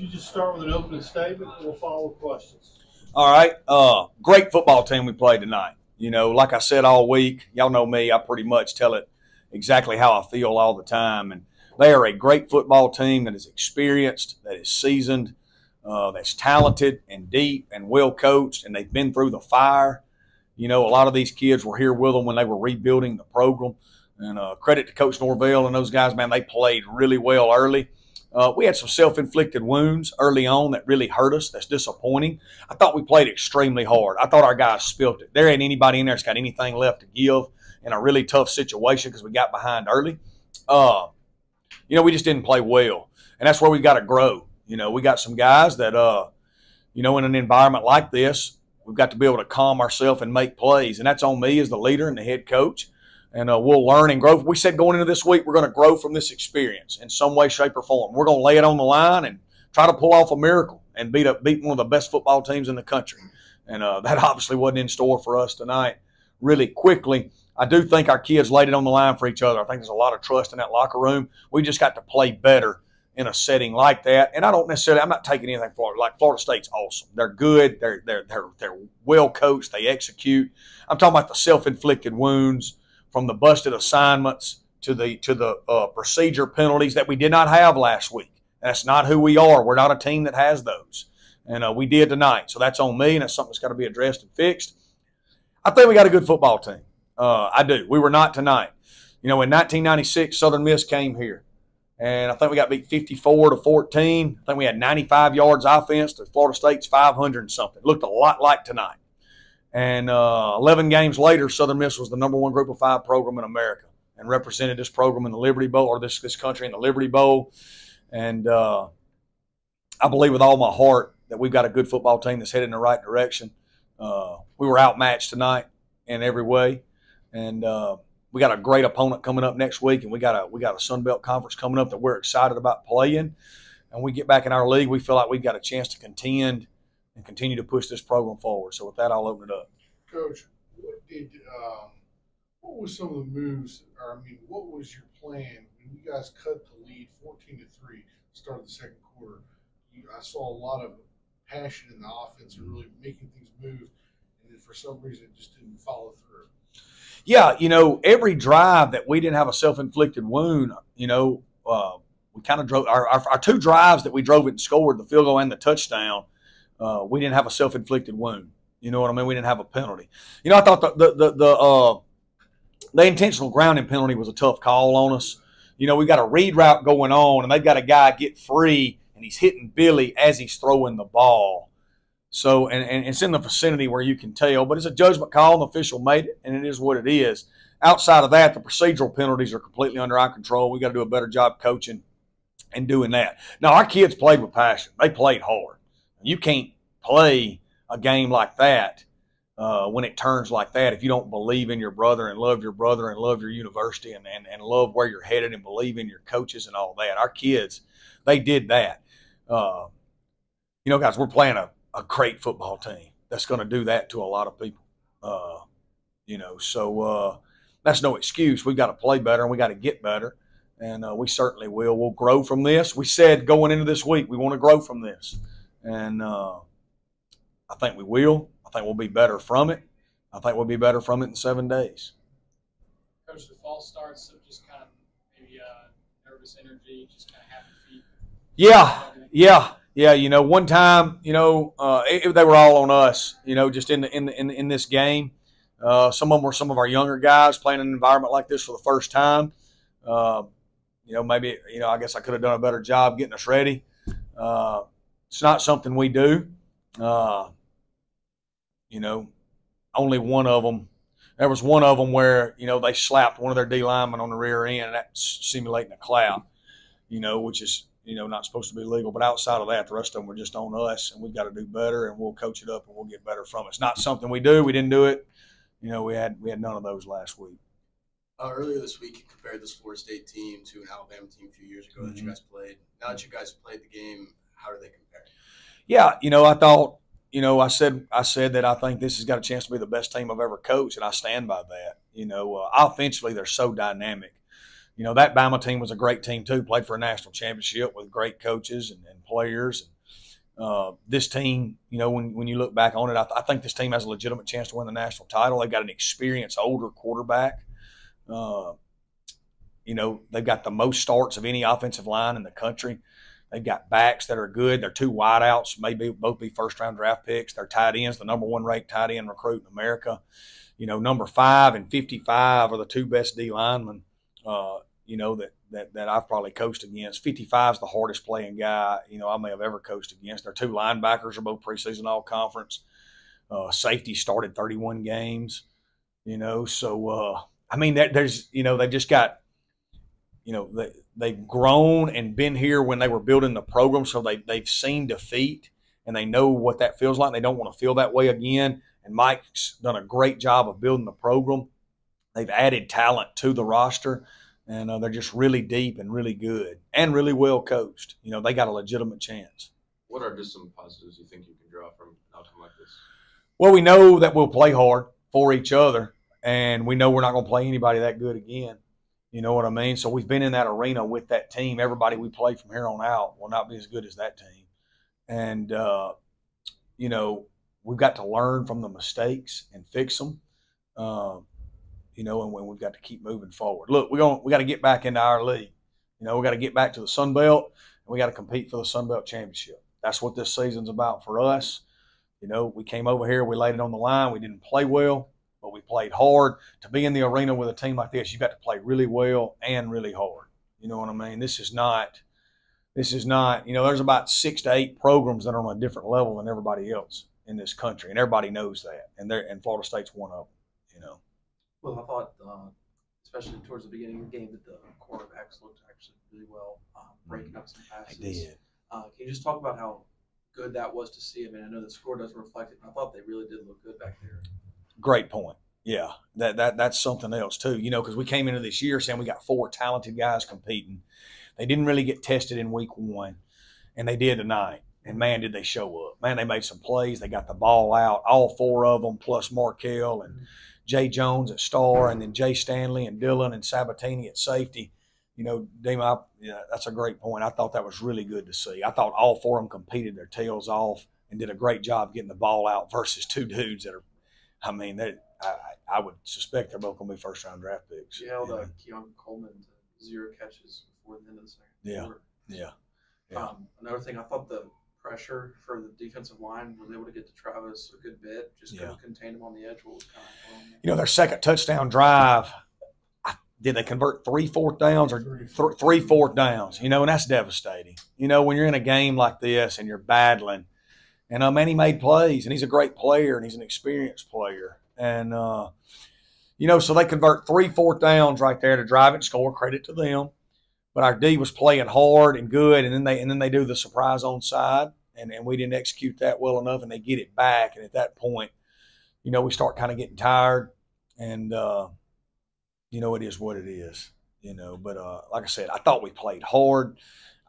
just start with an opening statement, and we'll follow with questions. All right. Great football team we played tonight. You know, like I said all week, y'all know me, I pretty much tell it exactly how I feel all the time. And they are a great football team that is experienced, that is seasoned, that's talented and deep and well coached, and they've been through the fire. You know, a lot of these kids were here with them when they were rebuilding the program. And credit to Coach Norvell and those guys, man, they played really well early. We had some self-inflicted wounds early on that really hurt us. That's disappointing. I thought we played extremely hard. I thought our guys spilt it. There ain't anybody in there that's got anything left to give in a really tough situation because we got behind early. You know, we just didn't play well. And that's where we got to grow. You know, we got some guys that, you know, in an environment like this, we've got to be able to calm ourselves and make plays. And that's on me as the leader and the head coach. And we'll learn and grow. We said going into this week, we're going to grow from this experience in some way, shape, or form. We're going to lay it on the line and try to pull off a miracle and beat one of the best football teams in the country. And that obviously wasn't in store for us tonight really quickly. I do think our kids laid it on the line for each other. I think there's a lot of trust in that locker room. We just got to play better in a setting like that. And I don't necessarily, I'm not taking anything for it. Like Florida State's awesome. They're good. They're well coached. They execute. I'm talking about the self-inflicted wounds, from the busted assignments to the procedure penalties that we did not have last week. That's not who we are. We're not a team that has those. And we did tonight. So that's on me, and that's something that's got to be addressed and fixed. I think we got a good football team. I do. We were not tonight. You know, in 1996, Southern Miss came here. And I think we got beat 54-14. I think we had 95 yards offense to Florida State's 500 and something. It looked a lot like tonight. And 11 games later, Southern Miss was the #1 Group of 5 program in America and represented this program in the Liberty Bowl, or this country in the Liberty Bowl. And I believe with all my heart that we've got a good football team that's headed in the right direction. We were outmatched tonight in every way. And we got a great opponent coming up next week, and we got a Sun Belt Conference coming up that we're excited about playing. And we get back in our league, we feel like we've got a chance to contend and continue to push this program forward. So with that, I'll open it up. Coach, what was some of the moves, or I mean, what was your plan when you guys cut the lead 14-3, start of the second quarter? I saw a lot of passion in the offense and really making things move, and then for some reason it just didn't follow through. Yeah, you know, every drive that we didn't have a self-inflicted wound, you know, we kind of drove our two drives that we drove it and scored, the field goal and the touchdown. We didn't have a self-inflicted wound. You know what I mean? We didn't have a penalty. You know, I thought the intentional grounding penalty was a tough call on us. You know, we got a read route going on, and they've got a guy get free, and he's hitting Billy as he's throwing the ball. So, and it's in the vicinity where you can tell, but it's a judgment call, and the official made it, and it is what it is. Outside of that, the procedural penalties are completely under our control. We got to do a better job coaching and doing that. Now, our kids played with passion. They played hard. You can't play a game like that when it turns like that if you don't believe in your brother and love your university and love where you're headed and believe in your coaches and all that. Our kids, they did that. You know, guys, we're playing a great football team that's going to do that to a lot of people. You know, so that's no excuse. We've got to play better and we got to get better, and we certainly will. We'll grow from this. We said going into this week we want to grow from this. And I think we will. I think we'll be better from it. I think we'll be better from it in 7 days. Coach, the false starts, so just kind of maybe nervous energy, just kind of happy feet. Yeah. You know, one time, you know, they were all on us. You know, just in this game. Some of them were some of our younger guys playing in an environment like this for the first time. You know, maybe, you know, I guess I could have done a better job getting us ready. It's not something we do. You know, only one of them. There was one of them where, you know, they slapped one of their D linemen on the rear end, and that's simulating a clout, you know, which is, you know, not supposed to be legal. But outside of that, the rest of them were just on us, and we've got to do better, and we'll coach it up, and we'll get better from it. It's not something we do. We didn't do it. You know, we had none of those last week. Earlier this week, you compared this Florida State team to an Alabama team a few years ago that you guys played. Now that you guys played the game, how do they compare? Yeah, you know, I thought, you know, I said that I think this has got a chance to be the best team I've ever coached, and I stand by that. You know, offensively, they're so dynamic. You know, that Bama team was a great team too, played for a national championship with great coaches and players. And This team, when you look back on it, I think this team has a legitimate chance to win the national title. They've got an experienced, older quarterback. They've got the most starts of any offensive line in the country. They've got backs that are good. They're 2 wideouts, maybe both be first-round draft picks. Their tight ends, the number 1 ranked tight end recruit in America. Number 5 and 55 are the 2 best D linemen, that I've probably coached against. 55 is the hardest playing guy, I may have ever coached against. Their 2 linebackers are both preseason all-conference. Safety started 31 games, So, they've just got, they've grown and been here when they were building the program, so they've seen defeat, and they know what that feels like, and they don't want to feel that way again. And Mike's done a great job of building the program. They've added talent to the roster, and they're just really deep and really good and really well coached. They got a legitimate chance. What are just some positives you think you can draw from an outcome like this? Well, we know that we'll play hard for each other, and we know we're not going to play anybody that good again. You know what I mean? So we've been in that arena with that team. Everybody we play from here on out will not be as good as that team. And, we've got to learn from the mistakes and fix them, and we've got to keep moving forward. Look, we got to get back into our league. We got to get back to the Sun Belt, and we got to compete for the Sun Belt championship. That's what this season's about for us. We came over here, we laid it on the line. We didn't play well, but we played hard. To be in the arena with a team like this, you've got to play really well and really hard. You know what I mean? This is not, there's about 6 to 8 programs that are on a different level than everybody else in this country, and everybody knows that. And Florida State's one of them, Well, I thought, especially towards the beginning of the game, that the quarterbacks looked actually really well, breaking up some passes. They did. Can you just talk about how good that was to see? I mean, I know the score doesn't reflect it, but I thought they really did look good back there. Great point. Yeah, that's something else too. Because we came into this year saying we got 4 talented guys competing. They didn't really get tested in week 1, and they did tonight. And man, did they show up! Man, they made some plays. They got the ball out, all 4 of them, plus Markell and Jay Jones at star, and then Jay Stanley and Dillon and Sabatini at safety. Dima, that's a great point. I thought that was really good to see. I thought all 4 of them competed their tails off and did a great job getting the ball out versus 2 dudes that are, I would suspect they're both going to be first-round draft picks. You held Keon Coleman to 0 catches before the end of the second quarter. Yeah. Another thing, I thought the pressure for the defensive line was able to get to Travis a good bit. Just couldn't contain him on the edge. What was kind of going on? Their second touchdown drive, did they convert 3 fourth downs or 3 fourth downs? And that's devastating. When you're in a game like this and you're battling, and he made plays, and he's a great player, and he's an experienced player. And, so they convert 3 fourth downs right there to drive it and score. Credit to them. But our D was playing hard and good, and then they do the surprise onside, and we didn't execute that well enough, and they get it back. And at that point, we start kind of getting tired, and it is what it is. But like I said, I thought we played hard.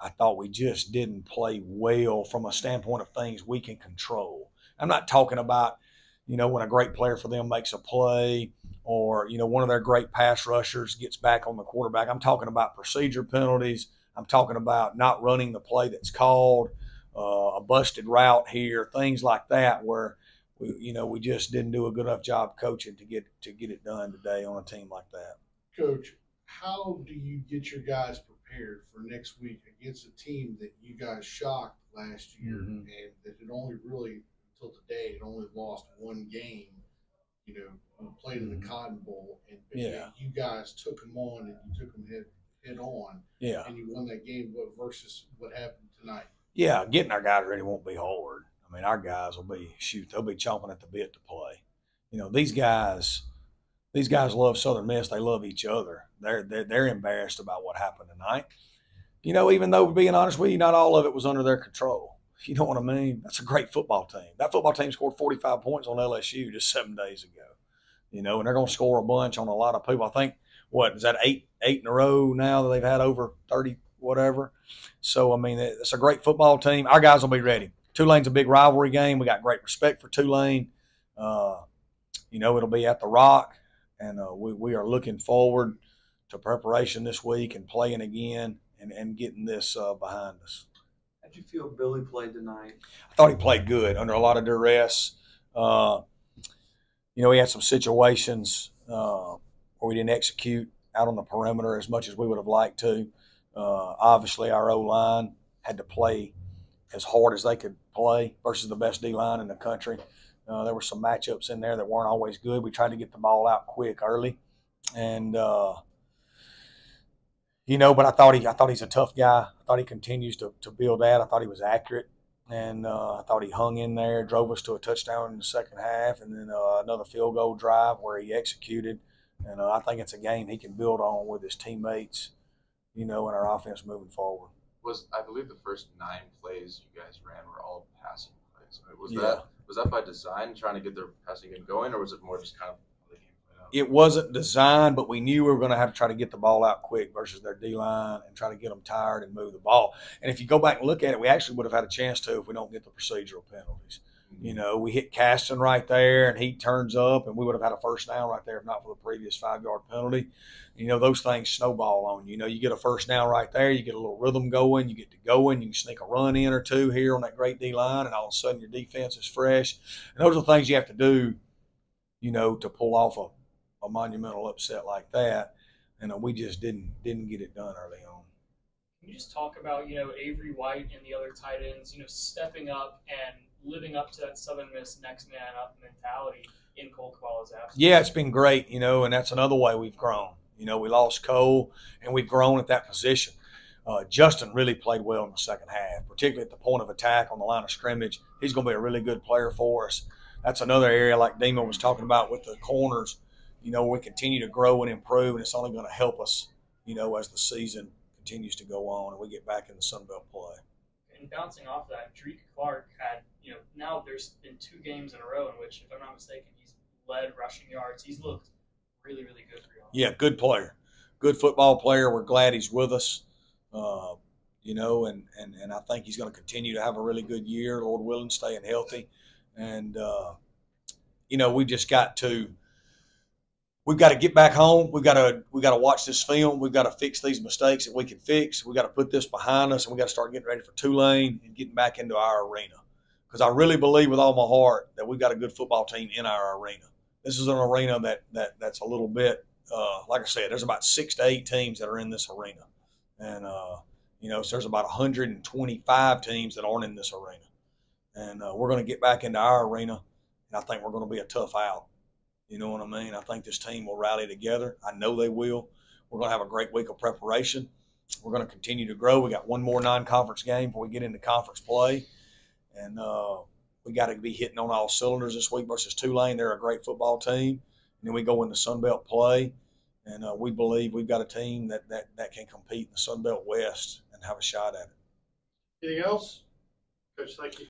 I thought we just didn't play well from a standpoint of things we can control. I'm not talking about, when a great player for them makes a play, or, one of their great pass rushers gets back on the quarterback. I'm talking about procedure penalties. I'm talking about not running the play that's called, a busted route here, things like that, where we just didn't do a good enough job coaching to get it done today on a team like that. Coach, how do you get your guys prepared for next week against a team that you guys shocked last year, and that had only really, until today, had only lost 1 game, played in the Cotton Bowl, and you guys took them on, and you took them head on, and you won that game versus what happened tonight? Yeah, getting our guys ready won't be hard. Our guys they'll be chomping at the bit to play. These guys love Southern Miss. They love each other. They're embarrassed about what happened tonight. Even though, being honest with you, not all of it was under their control. You know what I mean? That's a great football team. That football team scored 45 points on LSU just 7 days ago. And they're going to score a bunch on a lot of people. I think, is that eight in a row now that they've had over 30 whatever? So, it's a great football team. Our guys will be ready. Tulane's a big rivalry game. We got great respect for Tulane. It'll be at the Rock, and we are looking forward to preparation this week and playing again and getting this behind us. How'd you feel Billy played tonight? I thought he played good under a lot of duress. You know, he had some situations where we didn't execute out on the perimeter as much as we would have liked to. Obviously, our O-line had to play as hard as they could play versus the best D-line in the country. There were some matchups in there that weren't always good. We tried to get the ball out quick early, and you know, but I thought he's a tough guy. I thought he continues to build that. I thought he was accurate, and I thought he hung in there, drove us to a touchdown in the second half, and then another field goal drive where he executed. And I think it's a game he can build on with his teammates, you know, in our offense moving forward. I believe the first 9 plays you guys ran were all passing plays. Was that by design, trying to get their passing game going, or was it more just kind of how the game played out? It wasn't designed, but we knew we were going to have to try to get the ball out quick versus their D-line and try to get them tired and move the ball. And if you go back and look at it, we actually would have had a chance to if we don't get the procedural penalties. You know, we hit Caston right there, and he turns up, and we would have had a first down right there if not for the previous 5-yard penalty. You know, those things snowball on you. You know, you get a first down right there, you get a little rhythm going, you get to going, you can sneak a run in or two here on that great D-line, and all of a sudden your defense is fresh. And those are things you have to do, you know, to pull off a monumental upset like that. And we just didn't get it done early on. Can you just talk about, you know, Avery White and the other tight ends, you know, stepping up and living up to that Southern Miss next man up mentality in Cole Kabala's absence? Yeah, it's been great, you know, and that's another way we've grown. You know, we lost Cole, and we've grown at that position. Justin really played well in the second half, particularly at the point of attack on the line of scrimmage. He's going to be a really good player for us. That's another area like Demo was talking about with the corners, you know, we continue to grow and improve, and it's only going to help us, you know, as the season continues to go on and we get back in the Sun Belt play. And bouncing off that, Drake Clark had, you know, now there's been 2 games in a row in which, if I'm not mistaken, he's led rushing yards. He's looked really, really good for you all. Yeah, good player. Good football player. We're glad he's with us. You know, and I think he's going to continue to have a really good year, Lord willing, staying healthy. And, you know, we've got to get back home. We got to watch this film. We've got to fix these mistakes that we can fix. We got to put this behind us, and we got to start getting ready for Tulane and getting back into our arena. Because I really believe with all my heart that we've got a good football team in our arena. This is an arena that's a little bit, like I said, there's about 6 to 8 teams that are in this arena. And, you know, so there's about 125 teams that aren't in this arena. And we're going to get back into our arena, and I think we're going to be a tough out. You know what I mean? I think this team will rally together. I know they will. We're going to have a great week of preparation. We're going to continue to grow. We got one more non-conference game before we get into conference play. And we got to be hitting on all cylinders this week versus Tulane. They're a great football team. And then we go into Sun Belt play. And we believe we've got a team that can compete in the Sun Belt West and have a shot at it. Anything else? Coach, thank you.